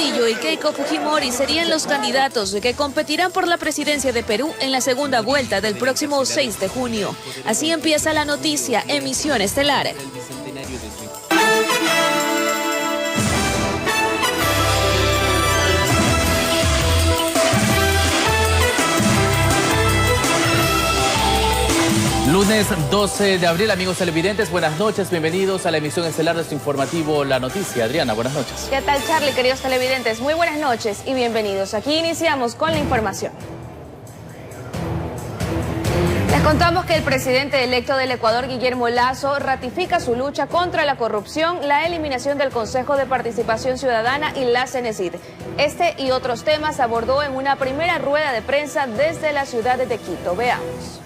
Castillo y Keiko Fujimori serían los candidatos que competirán por la presidencia de Perú en la segunda vuelta del próximo 6 de junio. Así empieza la noticia, emisión estelar. Lunes 12 de abril, amigos televidentes, buenas noches, bienvenidos a la emisión estelar de su informativo La Noticia. Adriana, buenas noches. ¿Qué tal, Charlie, queridos televidentes? Muy buenas noches y bienvenidos. Aquí iniciamos con la información. Les contamos que el presidente electo del Ecuador, Guillermo Lasso, ratifica su lucha contra la corrupción, la eliminación del Consejo de Participación Ciudadana y la Cenecit. Este y otros temas abordó en una primera rueda de prensa desde la ciudad de Quito. Veamos.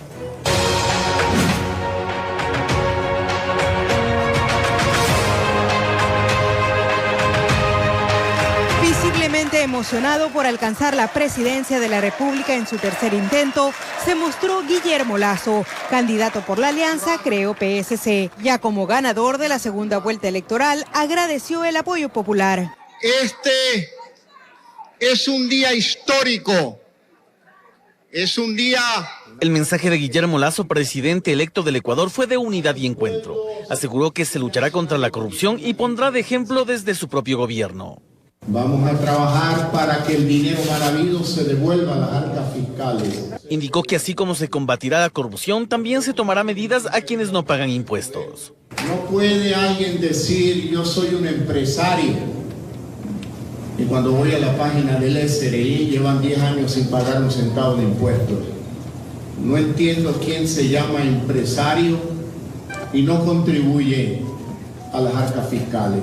Visiblemente emocionado por alcanzar la presidencia de la República en su tercer intento, se mostró Guillermo Lasso, candidato por la alianza Creo PSC. Ya como ganador de la segunda vuelta electoral, agradeció el apoyo popular. Este es un día histórico, es un día... El mensaje de Guillermo Lasso, presidente electo del Ecuador, fue de unidad y encuentro. Aseguró que se luchará contra la corrupción y pondrá de ejemplo desde su propio gobierno. Vamos a trabajar para que el dinero mal habido se devuelva a las arcas fiscales. Indicó que así como se combatirá la corrupción, también se tomará medidas a quienes no pagan impuestos. No puede alguien decir yo soy un empresario y cuando voy a la página del SRI llevan 10 años sin pagar un centavo de impuestos. No entiendo quién se llama empresario y no contribuye a las arcas fiscales.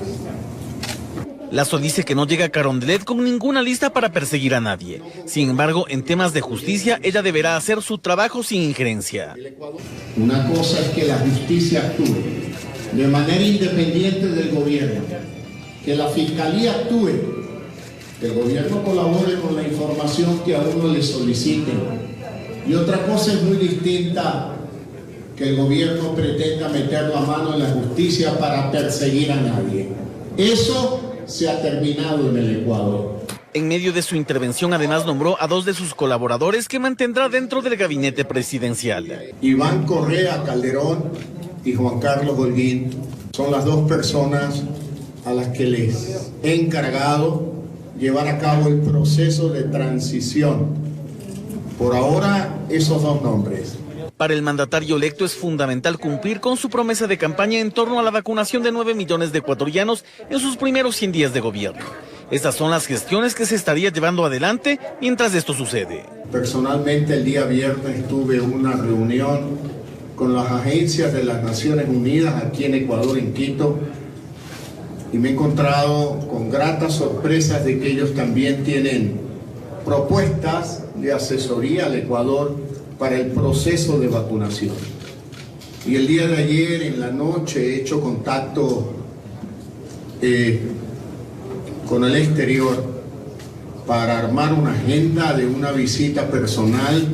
Lasso dice que no llega a Carondelet con ninguna lista para perseguir a nadie. Sin embargo, en temas de justicia, ella deberá hacer su trabajo sin injerencia. Una cosa es que la justicia actúe de manera independiente del gobierno, que la fiscalía actúe, que el gobierno colabore con la información que a uno le soliciten. Y otra cosa es muy distinta, que el gobierno pretenda meter la mano en la justicia para perseguir a nadie. Eso se ha terminado en el Ecuador. En medio de su intervención, además nombró a 2 de sus colaboradores que mantendrá dentro del gabinete presidencial. Iván Correa Calderón y Juan Carlos Holguín son las 2 personas a las que les he encargado llevar a cabo el proceso de transición. Por ahora, esos 2 nombres. Para el mandatario electo es fundamental cumplir con su promesa de campaña en torno a la vacunación de 9 millones de ecuatorianos en sus primeros 100 días de gobierno. Estas son las gestiones que se estaría llevando adelante mientras esto sucede. Personalmente, el día viernes tuve una reunión con las agencias de las Naciones Unidas aquí en Ecuador, en Quito, y me he encontrado con gratas sorpresas de que ellos también tienen propuestas de asesoría al Ecuador para el proceso de vacunación. Y el día de ayer en la noche he hecho contacto con el exterior para armar una agenda de una visita personal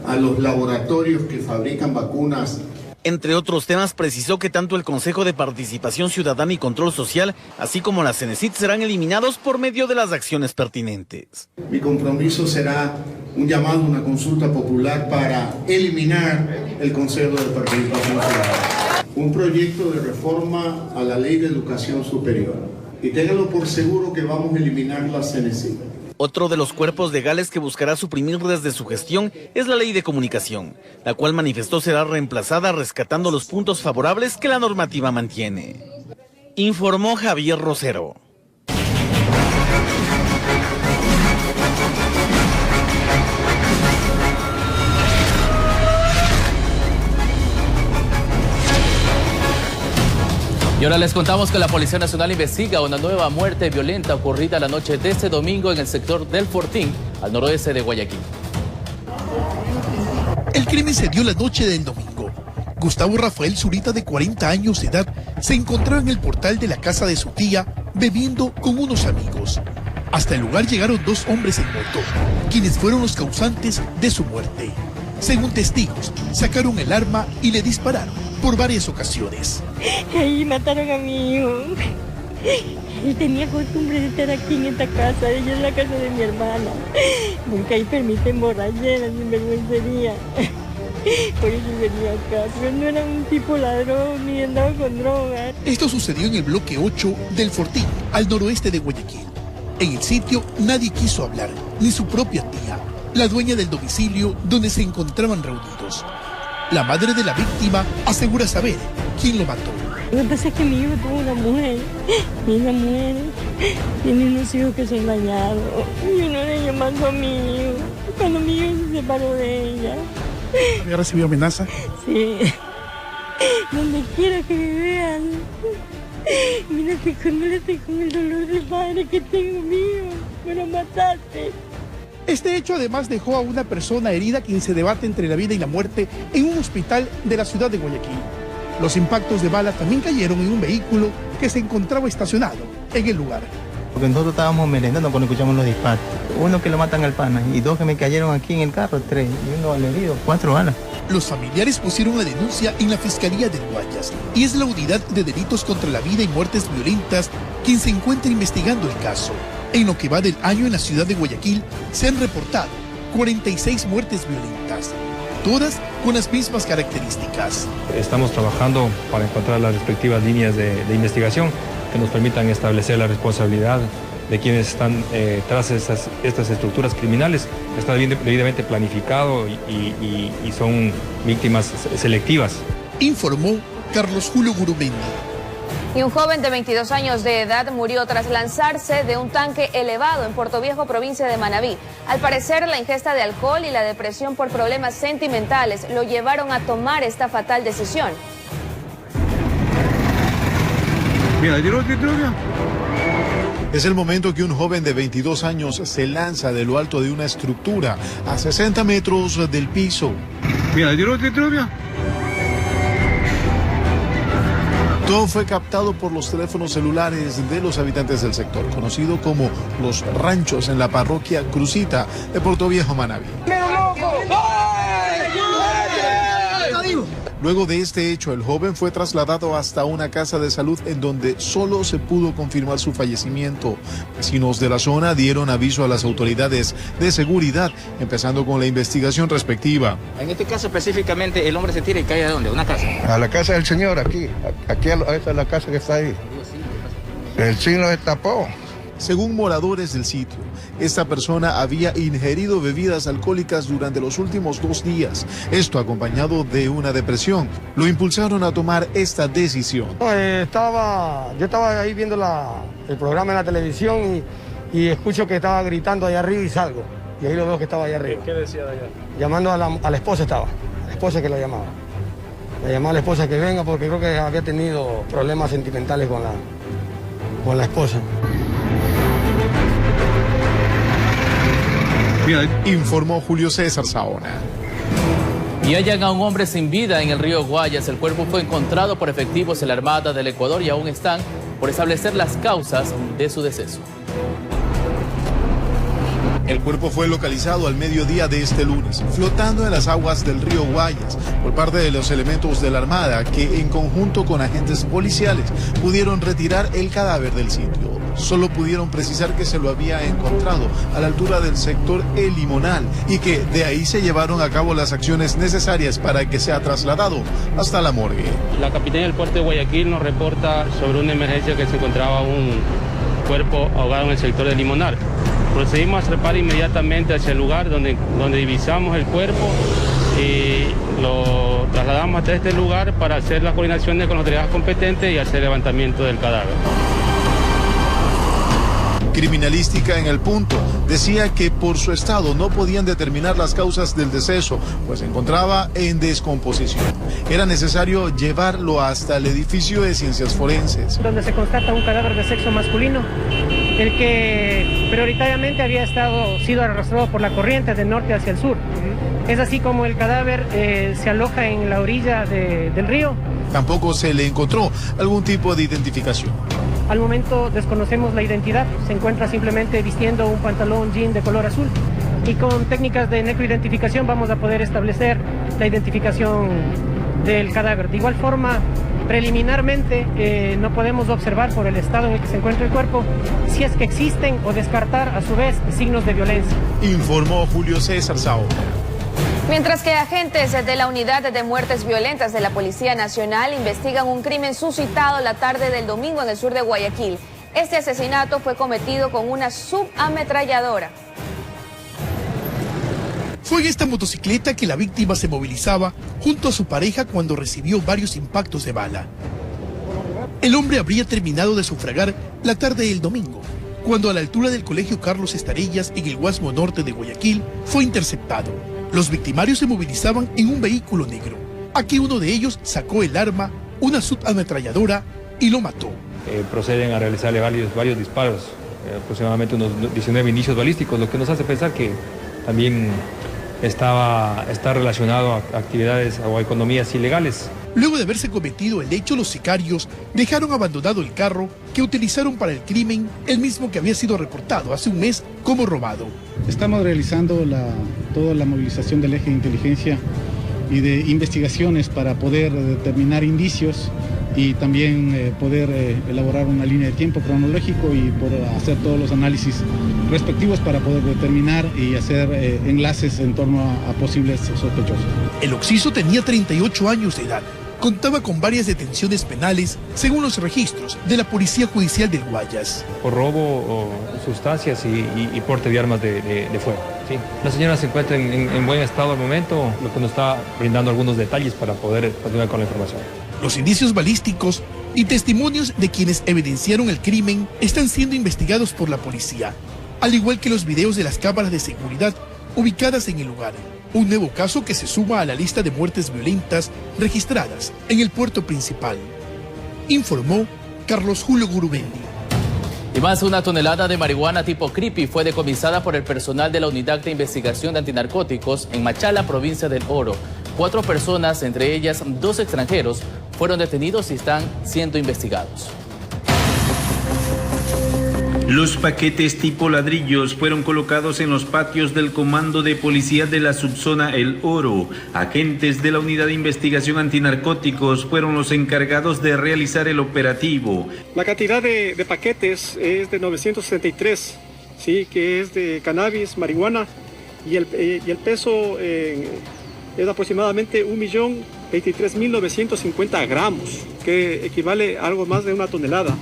a los laboratorios que fabrican vacunas. Entre otros temas, precisó que tanto el Consejo de Participación Ciudadana y Control Social, así como la Cenecit, serán eliminados por medio de las acciones pertinentes. Mi compromiso será un llamado, una consulta popular para eliminar el Consejo de Participación Ciudadana. Un proyecto de reforma a la Ley de Educación Superior. Y ténganlo por seguro que vamos a eliminar la Cenecit. Otro de los cuerpos legales que buscará suprimir desde su gestión es la Ley de Comunicación, la cual manifestó será reemplazada rescatando los puntos favorables que la normativa mantiene. Informó Javier Rosero. Y ahora les contamos que la Policía Nacional investiga una nueva muerte violenta ocurrida la noche de este domingo en el sector del Fortín, al noroeste de Guayaquil. El crimen se dio la noche del domingo. Gustavo Rafael Zurita, de 40 años de edad, se encontraba en el portal de la casa de su tía bebiendo con unos amigos. Hasta el lugar llegaron 2 hombres en moto, quienes fueron los causantes de su muerte. Según testigos, sacaron el arma y le dispararon por varias ocasiones. Ahí mataron a mi hijo. Él tenía costumbre de estar aquí en esta casa, ella es la casa de mi hermana, porque ahí permiten borracheras, sinvergüencería. Por eso venía acá, pero no era un tipo ladrón ni andaba con drogas. Esto sucedió en el bloque 8 del Fortín, al noroeste de Guayaquil. En el sitio nadie quiso hablar, ni su propia tía, la dueña del domicilio donde se encontraban reunidos. La madre de la víctima asegura saber quién lo mató. Lo que pasa es que mi hijo tuvo una mujer, y esa mujer tiene unos hijos que son dañados. Y uno de ellos mandó a mi hijo, cuando mi hijo se separó de ella. ¿Había recibido amenaza? Sí. Donde quiera que me vean. Mírate con el dolor del padre que tengo mío. Me lo mataste. Este hecho además dejó a una persona herida quien se debate entre la vida y la muerte en un hospital de la ciudad de Guayaquil. Los impactos de bala también cayeron en un vehículo que se encontraba estacionado en el lugar. Porque nosotros estábamos merendando cuando escuchamos los disparos. Uno que lo matan al pana y dos que me cayeron aquí en el carro, 3, y uno al herido, 4 balas. Los familiares pusieron la denuncia en la Fiscalía del Guayas y es la Unidad de Delitos contra la Vida y Muertes Violentas quien se encuentra investigando el caso. En lo que va del año en la ciudad de Guayaquil se han reportado 46 muertes violentas, todas con las mismas características. Estamos trabajando para encontrar las respectivas líneas de investigación que nos permitan establecer la responsabilidad de quienes están tras estas estructuras criminales. Está debidamente planificado y son víctimas selectivas. Informó Carlos Julio Gurumendi. Y un joven de 22 años de edad murió tras lanzarse de un tanque elevado en Portoviejo, provincia de Manabí. Al parecer, la ingesta de alcohol y la depresión por problemas sentimentales lo llevaron a tomar esta fatal decisión. Es el momento que un joven de 22 años se lanza de lo alto de una estructura a 60 metros del piso. Todo fue captado por los teléfonos celulares de los habitantes del sector, conocido como Los Ranchos, en la parroquia Crucita de Portoviejo, Manabí. Luego de este hecho, el joven fue trasladado hasta una casa de salud en donde solo se pudo confirmar su fallecimiento. Vecinos de la zona dieron aviso a las autoridades de seguridad, empezando con la investigación respectiva. En este caso específicamente, el hombre se tira y cae ¿a dónde? ¿A una casa? A la casa del señor, aquí esta es la casa que está ahí. El signo se tapó. Según moradores del sitio, esta persona había ingerido bebidas alcohólicas durante los últimos 2 días. Esto acompañado de una depresión. Lo impulsaron a tomar esta decisión. Yo estaba ahí viendo el programa en la televisión y escucho que estaba gritando allá arriba y salgo. Y ahí lo veo que estaba allá arriba. ¿Qué decía de allá? Llamando a la esposa estaba. A la esposa que la llamaba. Le llamaba a la esposa que venga porque creo que había tenido problemas sentimentales con la esposa. Informó Julio César Saona. Y hallan a un hombre sin vida en el río Guayas. El cuerpo fue encontrado por efectivos de la Armada del Ecuador y aún están por establecer las causas de su deceso. El cuerpo fue localizado al mediodía de este lunes, flotando en las aguas del río Guayas, por parte de los elementos de la Armada que, en conjunto con agentes policiales, pudieron retirar el cadáver del sitio. Solo pudieron precisar que se lo había encontrado a la altura del sector El Limonal y que de ahí se llevaron a cabo las acciones necesarias para que sea trasladado hasta la morgue. La capitanía del puerto de Guayaquil nos reporta sobre una emergencia que se encontraba un cuerpo ahogado en el sector del Limonar. Procedimos a trepar inmediatamente hacia el lugar donde divisamos el cuerpo y lo trasladamos hasta este lugar para hacer las coordinaciones con las autoridades competentes y hacer el levantamiento del cadáver. Criminalística en el punto decía que por su estado no podían determinar las causas del deceso, pues se encontraba en descomposición. Era necesario llevarlo hasta el edificio de ciencias forenses, donde se constata un cadáver de sexo masculino, el que prioritariamente había sido arrastrado por la corriente del norte hacia el sur. Es así como el cadáver se aloja en la orilla del río. Tampoco se le encontró algún tipo de identificación. Al momento desconocemos la identidad, se encuentra simplemente vistiendo un pantalón jean de color azul y con técnicas de necroidentificación vamos a poder establecer la identificación del cadáver. De igual forma, Preliminarmente no podemos observar por el estado en el que se encuentra el cuerpo si es que existen o descartar a su vez signos de violencia. Informó Julio César Sao. Mientras que agentes de la Unidad de Muertes Violentas de la Policía Nacional investigan un crimen suscitado la tarde del domingo en el sur de Guayaquil. Este asesinato fue cometido con una subametralladora. Fue en esta motocicleta que la víctima se movilizaba junto a su pareja cuando recibió varios impactos de bala. El hombre habría terminado de sufragar la tarde del domingo, cuando a la altura del Colegio Carlos Estarellas en el Guasmo Norte de Guayaquil fue interceptado. Los victimarios se movilizaban en un vehículo negro. Aquí uno de ellos sacó el arma, una subametralladora, y lo mató. Proceden a realizarle varios disparos, aproximadamente unos 19 indicios balísticos, lo que nos hace pensar que también está relacionado a actividades o a economías ilegales. Luego de haberse cometido el hecho, los sicarios dejaron abandonado el carro que utilizaron para el crimen, el mismo que había sido reportado hace un mes como robado. Estamos realizando toda la movilización del eje de inteligencia y de investigaciones para poder determinar indicios y también poder elaborar una línea de tiempo cronológico y poder hacer todos los análisis respectivos para poder determinar y hacer enlaces en torno a posibles sospechosos. El occiso tenía 38 años de edad. Contaba con varias detenciones penales, según los registros de la Policía Judicial del Guayas. Por robo o sustancias y porte de armas de fuego. ¿Sí? La señora se encuentra en buen estado al momento, lo que nos está brindando algunos detalles para poder continuar con la información. Los indicios balísticos y testimonios de quienes evidenciaron el crimen están siendo investigados por la policía, al igual que los videos de las cámaras de seguridad ubicadas en el lugar. Un nuevo caso que se suma a la lista de muertes violentas registradas en el puerto principal. Informó Carlos Julio Gurubendi. Y más de 1 tonelada de marihuana tipo creepy fue decomisada por el personal de la Unidad de Investigación de Antinarcóticos en Machala, provincia del Oro. 4 personas, entre ellas 2 extranjeros, fueron detenidos y están siendo investigados. Los paquetes tipo ladrillos fueron colocados en los patios del Comando de Policía de la Subzona El Oro. Agentes de la Unidad de Investigación Antinarcóticos fueron los encargados de realizar el operativo. La cantidad de paquetes es de 963, ¿sí? Que es de cannabis, marihuana, y el peso es aproximadamente 1.023.950 gramos, que equivale a algo más de 1 tonelada.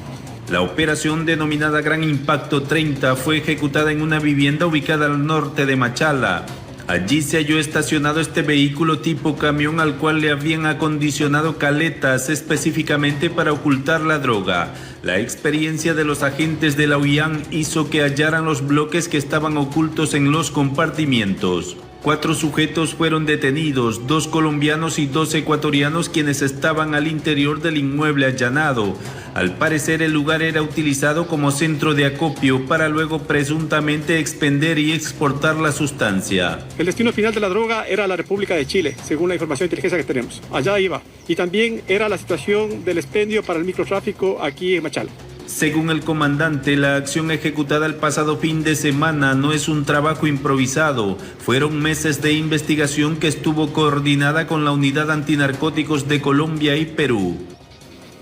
La operación denominada Gran Impacto 30 fue ejecutada en una vivienda ubicada al norte de Machala. Allí se halló estacionado este vehículo tipo camión al cual le habían acondicionado caletas específicamente para ocultar la droga. La experiencia de los agentes de la UIAN hizo que hallaran los bloques que estaban ocultos en los compartimientos. 4 sujetos fueron detenidos, 2 colombianos y 2 ecuatorianos quienes estaban al interior del inmueble allanado. Al parecer el lugar era utilizado como centro de acopio para luego presuntamente expender y exportar la sustancia. El destino final de la droga era la República de Chile, según la información de inteligencia que tenemos. Allá iba. Y también era la situación del expendio para el microtráfico aquí en Machala. Según el comandante, la acción ejecutada el pasado fin de semana no es un trabajo improvisado. Fueron meses de investigación que estuvo coordinada con la Unidad Antinarcóticos de Colombia y Perú.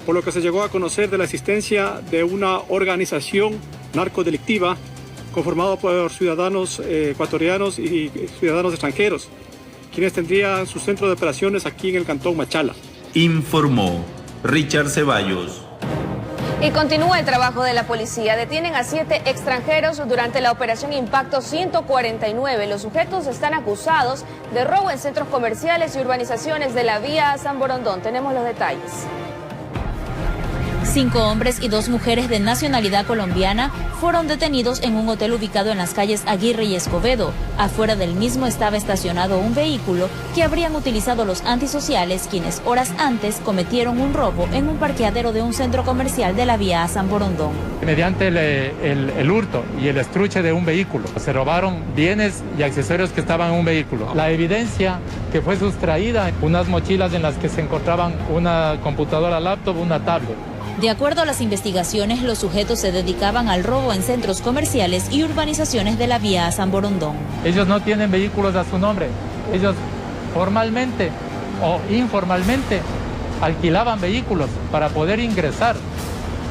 Por lo que se llegó a conocer de la existencia de una organización narcodelictiva conformada por ciudadanos ecuatorianos y ciudadanos extranjeros, quienes tendrían su centro de operaciones aquí en el cantón Machala. Informó Richard Ceballos. Y continúa el trabajo de la policía. Detienen a 7 extranjeros durante la operación Impacto 149. Los sujetos están acusados de robo en centros comerciales y urbanizaciones de la vía San Borondón. Tenemos los detalles. 5 hombres y 2 mujeres de nacionalidad colombiana fueron detenidos en un hotel ubicado en las calles Aguirre y Escobedo. Afuera del mismo estaba estacionado un vehículo que habrían utilizado los antisociales, quienes horas antes cometieron un robo en un parqueadero de un centro comercial de la vía San Borondón. Mediante el hurto y el estruche de un vehículo, se robaron bienes y accesorios que estaban en un vehículo. La evidencia que fue sustraída, unas mochilas en las que se encontraban una computadora laptop, una tablet. De acuerdo a las investigaciones, los sujetos se dedicaban al robo en centros comerciales y urbanizaciones de la vía San Borondón. Ellos no tienen vehículos a su nombre. Ellos formalmente o informalmente alquilaban vehículos para poder ingresar,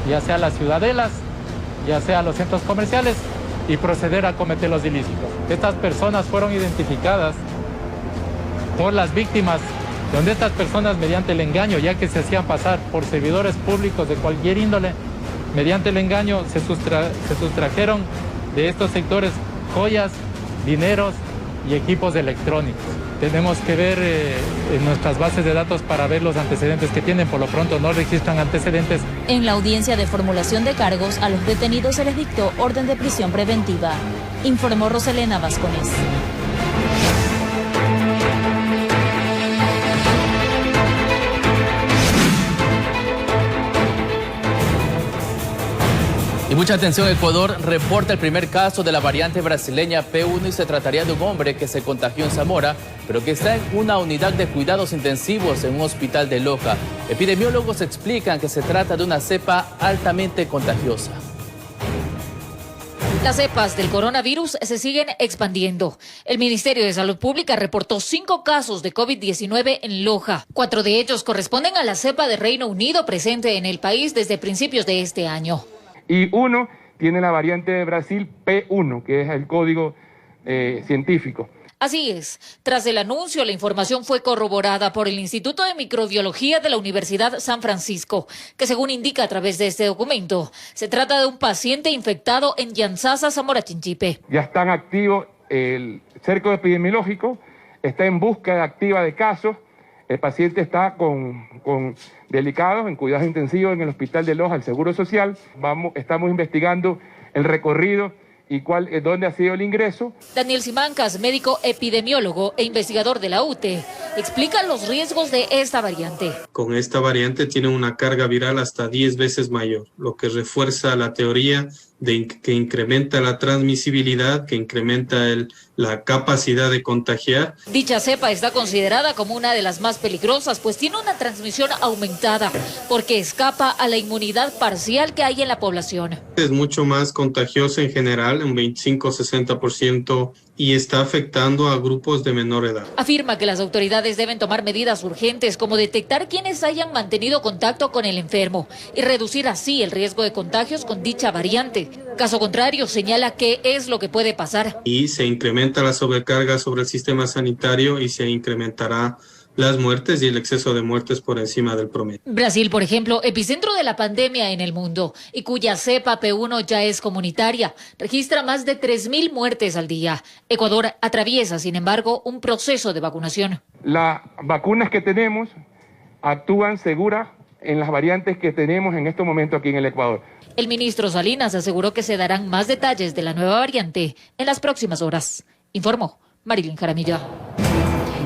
ya sea a las ciudadelas, ya sea a los centros comerciales, y proceder a cometer los ilícitos. Estas personas fueron identificadas por las víctimas, donde estas personas, mediante el engaño, ya que se hacían pasar por servidores públicos de cualquier índole, mediante el engaño se sustrajeron de estos sectores joyas, dineros y equipos electrónicos. Tenemos que ver en nuestras bases de datos para ver los antecedentes que tienen. Por lo pronto no registran antecedentes. En la audiencia de formulación de cargos, a los detenidos se les dictó orden de prisión preventiva, informó Roselena Vascones. Y mucha atención, Ecuador reporta el primer caso de la variante brasileña P1 y se trataría de un hombre que se contagió en Zamora, pero que está en una unidad de cuidados intensivos en un hospital de Loja. Epidemiólogos explican que se trata de una cepa altamente contagiosa. Las cepas del coronavirus se siguen expandiendo. El Ministerio de Salud Pública reportó 5 casos de COVID-19 en Loja. 4 de ellos corresponden a la cepa de Reino Unido presente en el país desde principios de este año. Y uno tiene la variante de Brasil P1, que es el código científico. Así es. Tras el anuncio, la información fue corroborada por el Instituto de Microbiología de la Universidad San Francisco, que según indica a través de este documento, se trata de un paciente infectado en Yanzasa, Zamora Chinchipe. Ya están activos el cerco epidemiológico, está en búsqueda activa de casos. El paciente está con delicados en cuidados intensivos en el Hospital de Loja, el Seguro Social. Estamos investigando el recorrido y dónde ha sido el ingreso. Daniel Simancas, médico epidemiólogo e investigador de la UTE, explica los riesgos de esta variante. Con esta variante tiene una carga viral hasta 10 veces mayor, lo que refuerza la teoría que incrementa la transmisibilidad, que incrementa la capacidad de contagiar. Dicha cepa está considerada como una de las más peligrosas, pues tiene una transmisión aumentada, porque escapa a la inmunidad parcial que hay en la población. Es mucho más contagiosa en general, un 25-60%, y está afectando a grupos de menor edad. Afirma que las autoridades deben tomar medidas urgentes, como detectar quienes hayan mantenido contacto con el enfermo y reducir así el riesgo de contagios con dicha variante. Caso contrario, señala qué es lo que puede pasar. Y se incrementa la sobrecarga sobre el sistema sanitario y se incrementará las muertes y el exceso de muertes por encima del promedio. Brasil, por ejemplo, epicentro de la pandemia en el mundo y cuya cepa P1 ya es comunitaria, registra más de 3.000 muertes al día. Ecuador atraviesa, sin embargo, un proceso de vacunación. Las vacunas que tenemos actúan seguras en las variantes que tenemos en este momento aquí en el Ecuador. El ministro Salinas aseguró que se darán más detalles de la nueva variante en las próximas horas. Informó Marilyn Jaramillo.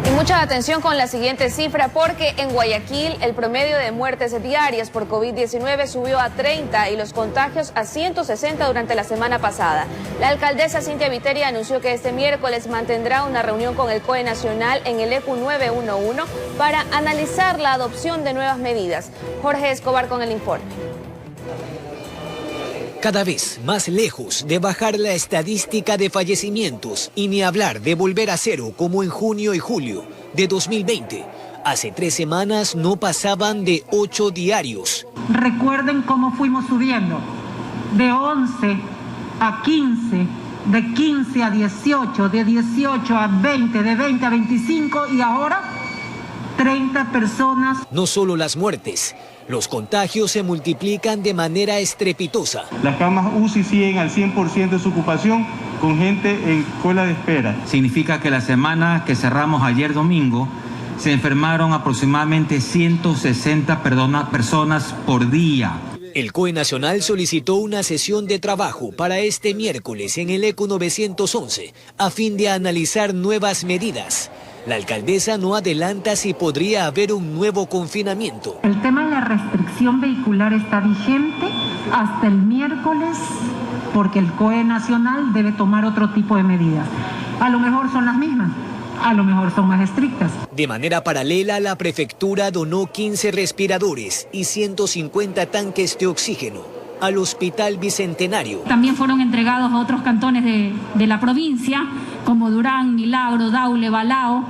Y mucha atención con la siguiente cifra, porque en Guayaquil el promedio de muertes diarias por COVID-19 subió a 30 y los contagios a 160 durante la semana pasada. La alcaldesa Cintia Viteri anunció que este miércoles mantendrá una reunión con el COE Nacional en el ECU 911 para analizar la adopción de nuevas medidas. Jorge Escobar con el informe. Cada vez más lejos de bajar la estadística de fallecimientos y ni hablar de volver a cero como en junio y julio de 2020. Hace 3 semanas no pasaban de 8 diarios. Recuerden cómo fuimos subiendo de 11 a 15, de 15 a 18, de 18 a 20, de 20 a 25 y ahora 30 personas. No solo las muertes. Los contagios se multiplican de manera estrepitosa. Las camas UCI siguen al 100% de su ocupación con gente en cola de espera. Significa que la semana que cerramos ayer domingo se enfermaron aproximadamente 160 personas por día. El COE Nacional solicitó una sesión de trabajo para este miércoles en el ECU 911 a fin de analizar nuevas medidas. La alcaldesa no adelanta si podría haber un nuevo confinamiento. El tema de la restricción vehicular está vigente hasta el miércoles porque el COE Nacional debe tomar otro tipo de medidas. A lo mejor son las mismas, a lo mejor son más estrictas. De manera paralela, la prefectura donó 15 respiradores y 150 tanques de oxígeno al Hospital Bicentenario. También fueron entregados a otros cantones de la provincia, como Durán, Milagro, Daule, Balao,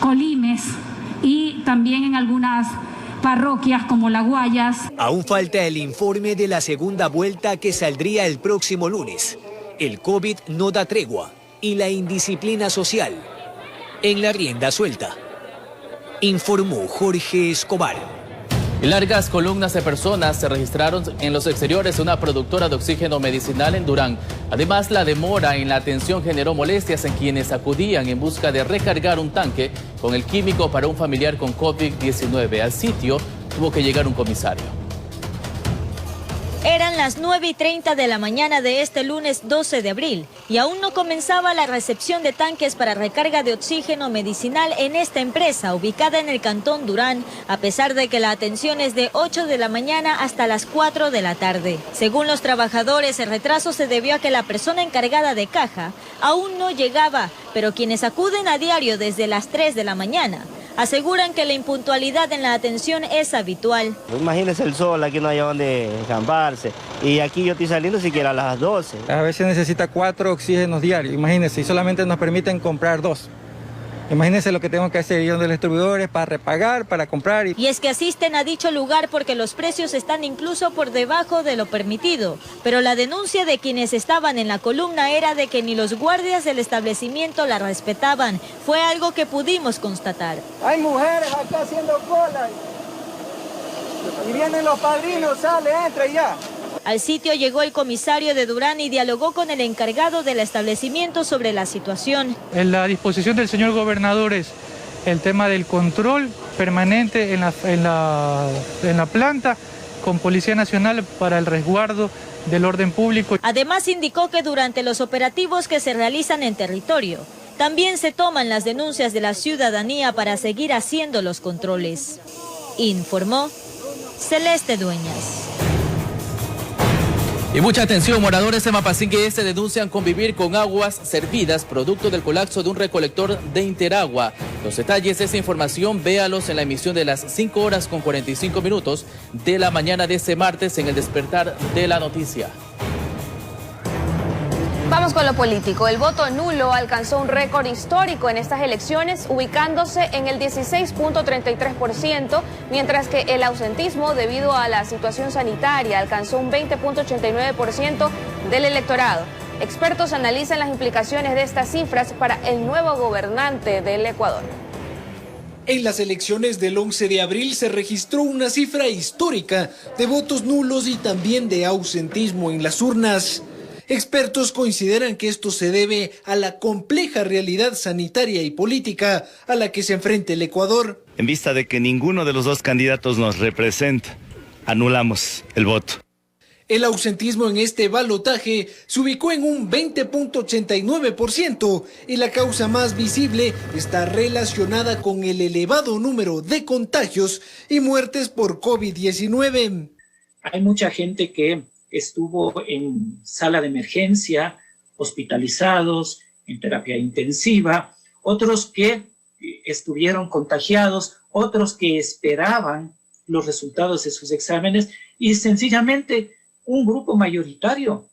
Colimes, y también en algunas parroquias como La Guayas. Aún falta el informe de la segunda vuelta que saldría el próximo lunes. El COVID no da tregua y la indisciplina social en la rienda suelta. Informó Jorge Escobar. Y largas columnas de personas se registraron en los exteriores de una productora de oxígeno medicinal en Durán. Además, la demora en la atención generó molestias en quienes acudían en busca de recargar un tanque con el químico para un familiar con COVID-19. Al sitio tuvo que llegar un comisario. Eran las 9:30 de la mañana de este lunes 12 de abril y aún no comenzaba la recepción de tanques para recarga de oxígeno medicinal en esta empresa ubicada en el cantón Durán, a pesar de que la atención es de 8 de la mañana hasta las 4 de la tarde. Según los trabajadores, el retraso se debió a que la persona encargada de caja aún no llegaba, pero quienes acuden a diario desde las 3 de la mañana aseguran que la impuntualidad en la atención es habitual. Imagínese el sol, aquí no hay donde escamparse. Y aquí yo estoy saliendo siquiera a las 12. A veces necesita 4 oxígenos diarios, imagínense, y solamente nos permiten comprar 2. Imagínense lo que tengo que hacer, ir donde los distribuidores para repagar, para comprar. Y es que asisten a dicho lugar porque los precios están incluso por debajo de lo permitido. Pero la denuncia de quienes estaban en la columna era de que ni los guardias del establecimiento la respetaban. Fue algo que pudimos constatar. Hay mujeres acá haciendo cola. Y vienen los padrinos, sale, entra y ya. Al sitio llegó el comisario de Durán y dialogó con el encargado del establecimiento sobre la situación. En la disposición del señor gobernador es el tema del control permanente en la planta con Policía Nacional para el resguardo del orden público. Además indicó que durante los operativos que se realizan en territorio, también se toman las denuncias de la ciudadanía para seguir haciendo los controles. Informó Celeste Dueñas. Y mucha atención, moradores de Mapasingue Este denuncian convivir con aguas servidas producto del colapso de un recolector de Interagua. Los detalles de esta información véalos en la emisión de las 5:45 de la mañana de este martes en el Despertar de la Noticia. Vamos con lo político. El voto nulo alcanzó un récord histórico en estas elecciones, ubicándose en el 16.33%, mientras que el ausentismo, debido a la situación sanitaria, alcanzó un 20.89% del electorado. Expertos analizan las implicaciones de estas cifras para el nuevo gobernante del Ecuador. En las elecciones del 11 de abril se registró una cifra histórica de votos nulos y también de ausentismo en las urnas. Expertos consideran que esto se debe a la compleja realidad sanitaria y política a la que se enfrenta el Ecuador. En vista de que ninguno de los dos candidatos nos representa, anulamos el voto. El ausentismo en este balotaje se ubicó en un 20.89% y la causa más visible está relacionada con el elevado número de contagios y muertes por COVID-19. Hay mucha gente que estuvo en sala de emergencia, hospitalizados, en terapia intensiva, otros que estuvieron contagiados, otros que esperaban los resultados de sus exámenes y sencillamente un grupo mayoritario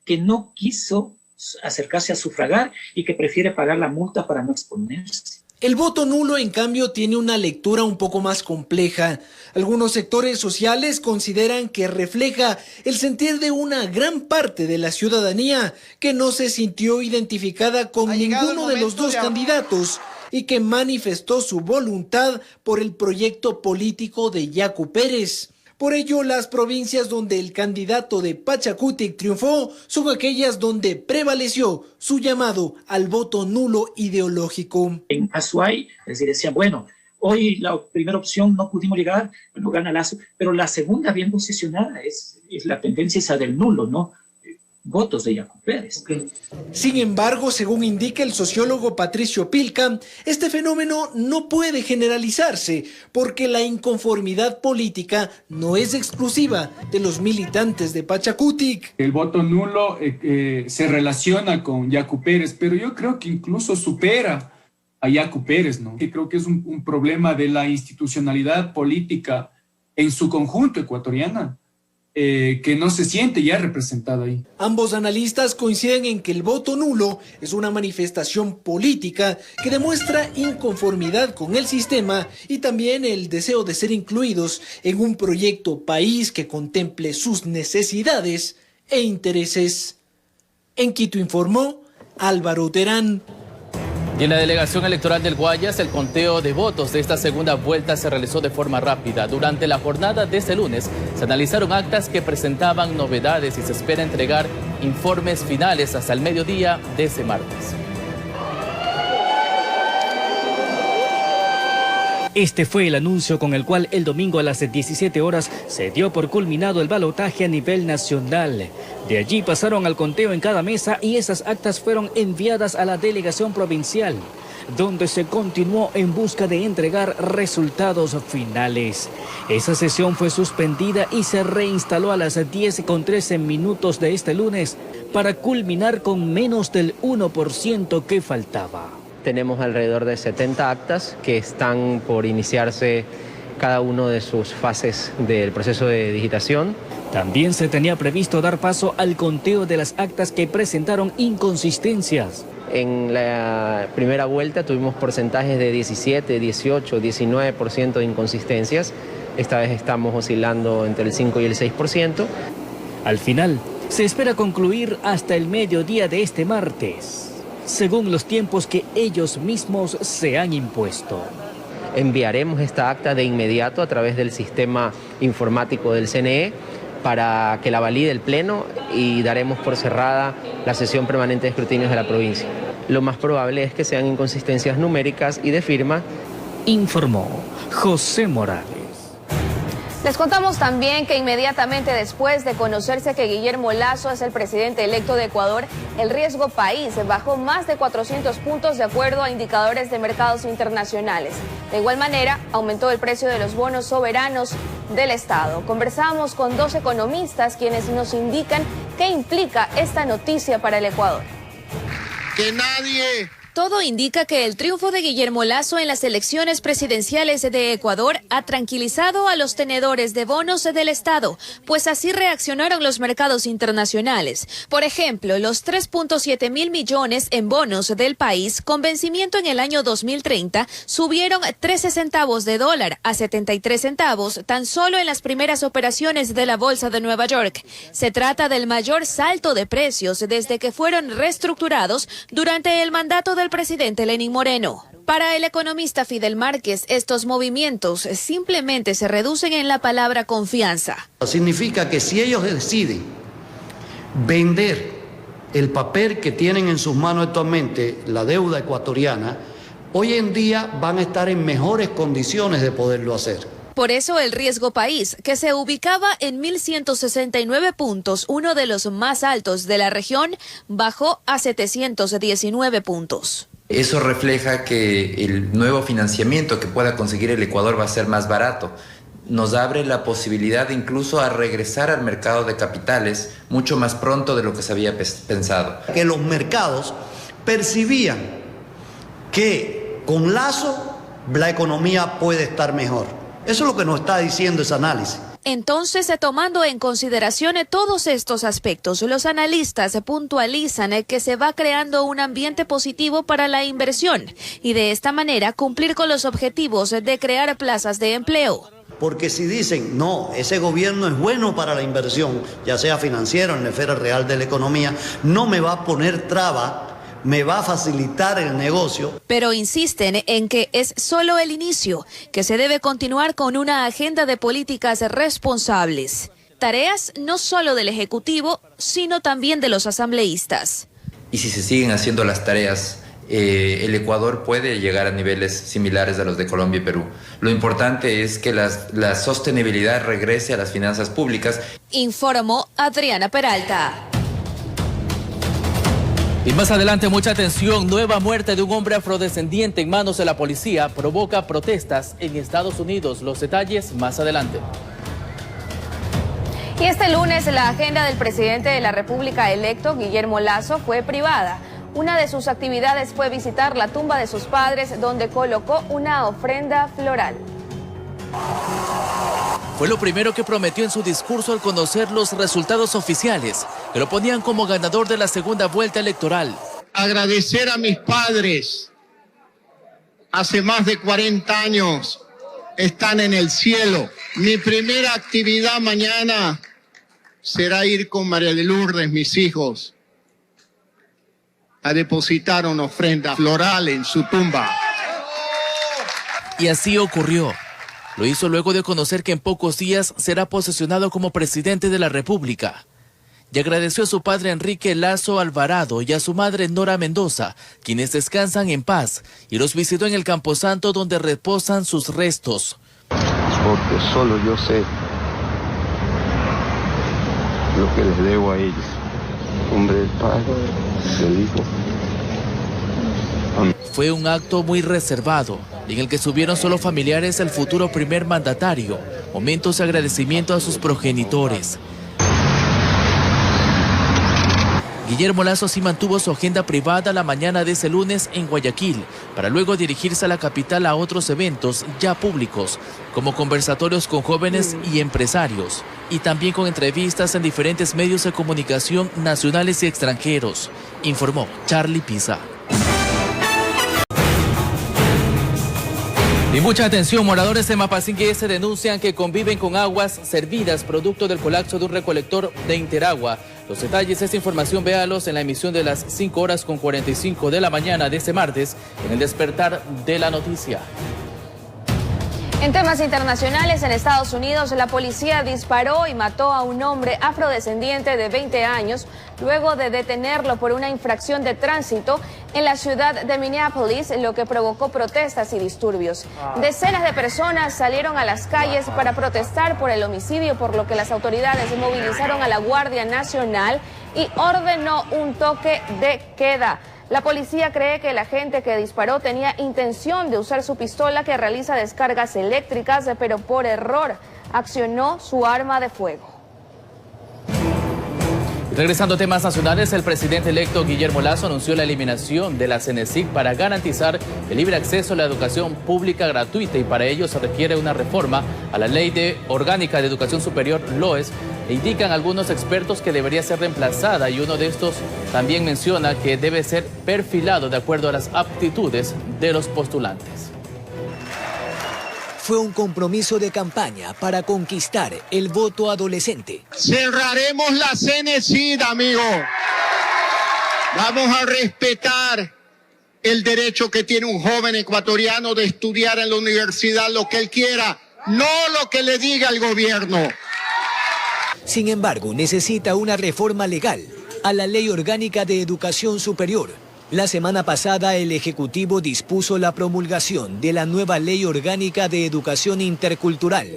que no quiso acercarse a sufragar y que prefiere pagar la multa para no exponerse. El voto nulo, en cambio, tiene una lectura un poco más compleja. Algunos sectores sociales consideran que refleja el sentir de una gran parte de la ciudadanía que no se sintió identificada con ninguno de los dos candidatos y que manifestó su voluntad por el proyecto político de Yacu Pérez. Por ello, las provincias donde el candidato de Pachacutic triunfó son aquellas donde prevaleció su llamado al voto nulo ideológico. En Azuay, es decir, decían, bueno, hoy la primera opción no pudimos llegar, bueno, gana Lazo, pero la segunda bien posicionada es la tendencia esa del nulo, ¿no? Votos de Yacu Pérez. Sin embargo, según indica el sociólogo Patricio Pilca, este fenómeno no puede generalizarse porque la inconformidad política no es exclusiva de los militantes de Pachacutic. El voto nulo se relaciona con Yacu Pérez, pero yo creo que incluso supera a Yacu Pérez, ¿no? Que creo que es un problema de la institucionalidad política en su conjunto ecuatoriana. que no se siente ya representada ahí. Ambos analistas coinciden en que el voto nulo es una manifestación política que demuestra inconformidad con el sistema y también el deseo de ser incluidos en un proyecto país que contemple sus necesidades e intereses. En Quito informó Álvaro Terán. Y en la delegación electoral del Guayas, el conteo de votos de esta segunda vuelta se realizó de forma rápida. Durante la jornada de este lunes se analizaron actas que presentaban novedades y se espera entregar informes finales hasta el mediodía de ese martes. Este fue el anuncio con el cual el domingo a las 17 horas se dio por culminado el balotaje a nivel nacional. De allí pasaron al conteo en cada mesa y esas actas fueron enviadas a la delegación provincial, donde se continuó en busca de entregar resultados finales. Esa sesión fue suspendida y se reinstaló a las 10:13 de este lunes para culminar con menos del 1% que faltaba. Tenemos alrededor de 70 actas que están por iniciarse cada uno de sus fases del proceso de digitación. También se tenía previsto dar paso al conteo de las actas que presentaron inconsistencias. En la primera vuelta tuvimos porcentajes de 17, 18, 19% de inconsistencias. Esta vez estamos oscilando entre el 5 y el 6%. Al final, se espera concluir hasta el mediodía de este martes, según los tiempos que ellos mismos se han impuesto. Enviaremos esta acta de inmediato a través del sistema informático del CNE para que la valide el Pleno y daremos por cerrada la sesión permanente de escrutinios de la provincia. Lo más probable es que sean inconsistencias numéricas y de firma, informó José Morales. Les contamos también que inmediatamente después de conocerse que Guillermo Lasso es el presidente electo de Ecuador, el riesgo país bajó más de 400 puntos de acuerdo a indicadores de mercados internacionales. De igual manera, aumentó el precio de los bonos soberanos del Estado. Conversamos con 2 economistas quienes nos indican qué implica esta noticia para el Ecuador. Que nadie... Todo indica que el triunfo de Guillermo Lasso en las elecciones presidenciales de Ecuador ha tranquilizado a los tenedores de bonos del Estado, pues así reaccionaron los mercados internacionales. Por ejemplo, los 3.7 mil millones en bonos del país con vencimiento en el año 2030 subieron 13 centavos de dólar a 73 centavos tan solo en las primeras operaciones de la Bolsa de Nueva York. Se trata del mayor salto de precios desde que fueron reestructurados durante el mandato del presidente Lenín Moreno. Para el economista Fidel Márquez, estos movimientos simplemente se reducen en la palabra confianza. Significa que si ellos deciden vender el papel que tienen en sus manos actualmente, la deuda ecuatoriana, hoy en día van a estar en mejores condiciones de poderlo hacer. Por eso el riesgo país, que se ubicaba en 1.169 puntos, uno de los más altos de la región, bajó a 719 puntos. Eso refleja que el nuevo financiamiento que pueda conseguir el Ecuador va a ser más barato. Nos abre la posibilidad incluso a regresar al mercado de capitales mucho más pronto de lo que se había pensado. Que los mercados percibían que con Lasso la economía puede estar mejor. Eso es lo que nos está diciendo ese análisis. Entonces, tomando en consideración todos estos aspectos, los analistas puntualizan que se va creando un ambiente positivo para la inversión y de esta manera cumplir con los objetivos de crear plazas de empleo. Porque si dicen, no, ese gobierno es bueno para la inversión, ya sea financiero, en la esfera real de la economía, no me va a poner traba, me va a facilitar el negocio. Pero insisten en que es solo el inicio, que se debe continuar con una agenda de políticas responsables. Tareas no solo del Ejecutivo, sino también de los asambleístas. Y si se siguen haciendo las tareas, el Ecuador puede llegar a niveles similares a los de Colombia y Perú. Lo importante es que la sostenibilidad regrese a las finanzas públicas. Informó Adriana Peralta. Y más adelante, mucha atención, nueva muerte de un hombre afrodescendiente en manos de la policía provoca protestas en Estados Unidos. Los detalles más adelante. Y este lunes la agenda del presidente de la República electo, Guillermo Lasso, fue privada. Una de sus actividades fue visitar la tumba de sus padres, donde colocó una ofrenda floral. Fue lo primero que prometió en su discurso al conocer los resultados oficiales, que lo ponían como ganador de la segunda vuelta electoral. Agradecer a mis padres, hace más de 40 años, están en el cielo. Mi primera actividad mañana será ir con María de Lourdes, mis hijos, a depositar una ofrenda floral en su tumba. Y así ocurrió. Lo hizo luego de conocer que en pocos días será posesionado como presidente de la República. Y agradeció a su padre Enrique Lazo Alvarado y a su madre Nora Mendoza, quienes descansan en paz, y los visitó en el Camposanto donde reposan sus restos. Porque solo yo sé lo que les debo a ellos. En nombre del Padre, del Hijo. Amén. Fue un acto muy reservado, en el que subieron solo familiares del futuro primer mandatario, momentos de agradecimiento a sus progenitores. Guillermo Lazo sí mantuvo su agenda privada la mañana de ese lunes en Guayaquil, para luego dirigirse a la capital a otros eventos ya públicos, como conversatorios con jóvenes y empresarios, y también con entrevistas en diferentes medios de comunicación nacionales y extranjeros, informó Charlie Pisa. Y mucha atención, moradores de Mapasingue se denuncian que conviven con aguas servidas producto del colapso de un recolector de Interagua. Los detalles de esta información véalos en la emisión de las 5:45 de la mañana de este martes en el Despertar de la Noticia. En temas internacionales, en Estados Unidos, la policía disparó y mató a un hombre afrodescendiente de 20 años luego de detenerlo por una infracción de tránsito en la ciudad de Minneapolis, lo que provocó protestas y disturbios. Decenas de personas salieron a las calles para protestar por el homicidio, por lo que las autoridades movilizaron a la Guardia Nacional y ordenó un toque de queda. La policía cree que el agente que disparó tenía intención de usar su pistola que realiza descargas eléctricas, pero por error accionó su arma de fuego. Regresando a temas nacionales, el presidente electo Guillermo Lazo anunció la eliminación de la CENESID para garantizar el libre acceso a la educación pública gratuita, y para ello se requiere una reforma a la Ley Orgánica de Educación Superior, LOES. E indican algunos expertos que debería ser reemplazada, y uno de estos también menciona que debe ser perfilado de acuerdo a las aptitudes de los postulantes. Fue un compromiso de campaña para conquistar el voto adolescente. Cerraremos la CENESID, amigo. Vamos a respetar el derecho que tiene un joven ecuatoriano de estudiar en la universidad lo que él quiera, no lo que le diga el gobierno. Sin embargo, necesita una reforma legal a la Ley Orgánica de Educación Superior. La semana pasada, el Ejecutivo dispuso la promulgación de la nueva Ley Orgánica de Educación Intercultural.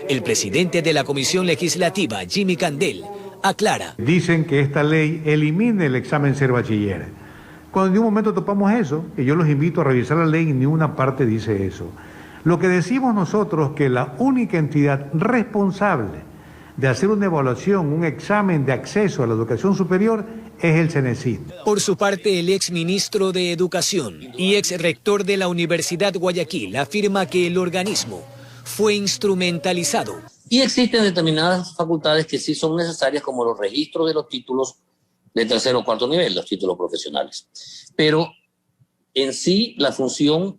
El presidente de la Comisión Legislativa, Jimmy Candel, aclara. Dicen que esta ley elimine el examen ser bachiller. Cuando en un momento topamos eso, y yo los invito a revisar la ley, en ninguna parte dice eso. Lo que decimos nosotros, que la única entidad responsable de hacer una evaluación, un examen de acceso a la educación superior, es el CENESID. Por su parte, el exministro de Educación y exrector de la Universidad Guayaquil afirma que el organismo fue instrumentalizado. Y existen determinadas facultades que sí son necesarias, como los registros de los títulos de tercer o cuarto nivel, los títulos profesionales. Pero en sí, la función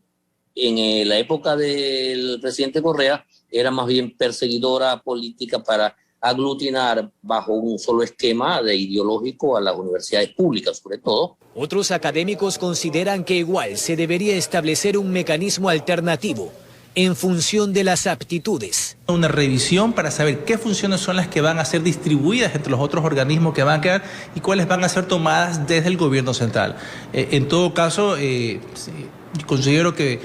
en la época del presidente Correa era más bien perseguidora política para aglutinar bajo un solo esquema de ideológico a las universidades públicas, sobre todo. Otros académicos consideran que igual se debería establecer un mecanismo alternativo en función de las aptitudes. Una revisión para saber qué funciones son las que van a ser distribuidas entre los otros organismos que van a quedar y cuáles van a ser tomadas desde el gobierno central. En todo caso, considero que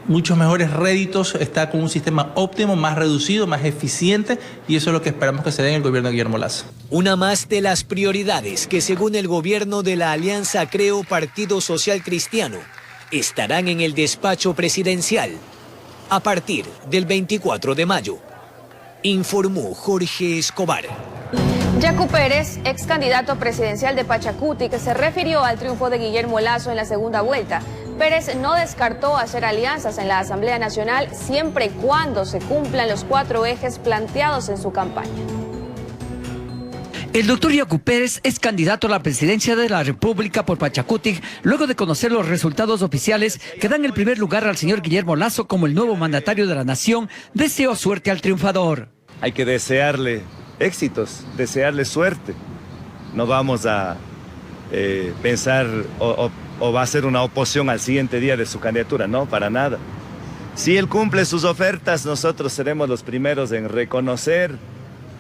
muchos mejores réditos está con un sistema óptimo, más reducido, más eficiente, y eso es lo que esperamos que se dé en el gobierno de Guillermo Lazo. Una más de las prioridades que, según el gobierno de la Alianza Creo Partido Social Cristiano, estarán en el despacho presidencial a partir del 24 de mayo, informó Jorge Escobar. Yacu Pérez, ex candidato presidencial de Pachacuti, que se refirió al triunfo de Guillermo Lazo en la segunda vuelta. Pérez no descartó hacer alianzas en la Asamblea Nacional siempre y cuando se cumplan los 4 ejes planteados en su campaña. El doctor Yacu Pérez es candidato a la presidencia de la República por Pachacutic, luego de conocer los resultados oficiales que dan el primer lugar al señor Guillermo Lasso como el nuevo mandatario de la nación. Deseó suerte al triunfador. Hay que desearle éxitos, desearle suerte. No vamos a pensar o va a ser una oposición al siguiente día de su candidatura, no, para nada. Si él cumple sus ofertas, nosotros seremos los primeros en reconocer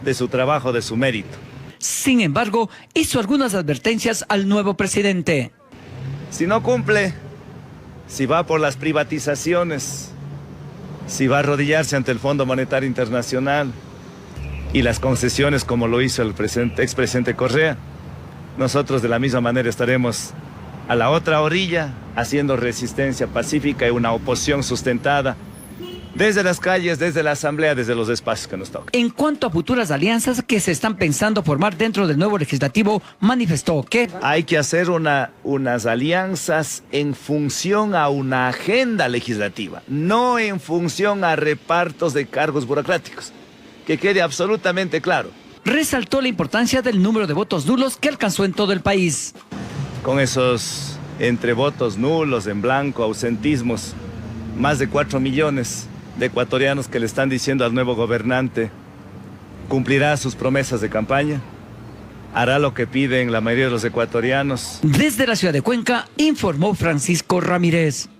de su trabajo, de su mérito. Sin embargo, hizo algunas advertencias al nuevo presidente. Si no cumple, si va por las privatizaciones, si va a arrodillarse ante el Fondo Monetario Internacional y las concesiones como lo hizo el expresidente Correa, nosotros de la misma manera estaremos a la otra orilla haciendo resistencia pacífica y una oposición sustentada desde las calles, desde la asamblea, desde los espacios que nos tocan. En cuanto a futuras alianzas que se están pensando formar dentro del nuevo legislativo, manifestó que hay que hacer unas alianzas en función a una agenda legislativa, no en función a repartos de cargos burocráticos. Que quede absolutamente claro. Resaltó la importancia del número de votos nulos que alcanzó en todo el país. Con esos entre votos nulos, en blanco, ausentismos, más de 4 millones de ecuatorianos que le están diciendo al nuevo gobernante, cumplirá sus promesas de campaña, hará lo que piden la mayoría de los ecuatorianos. Desde la ciudad de Cuenca, informó Francisco Ramírez.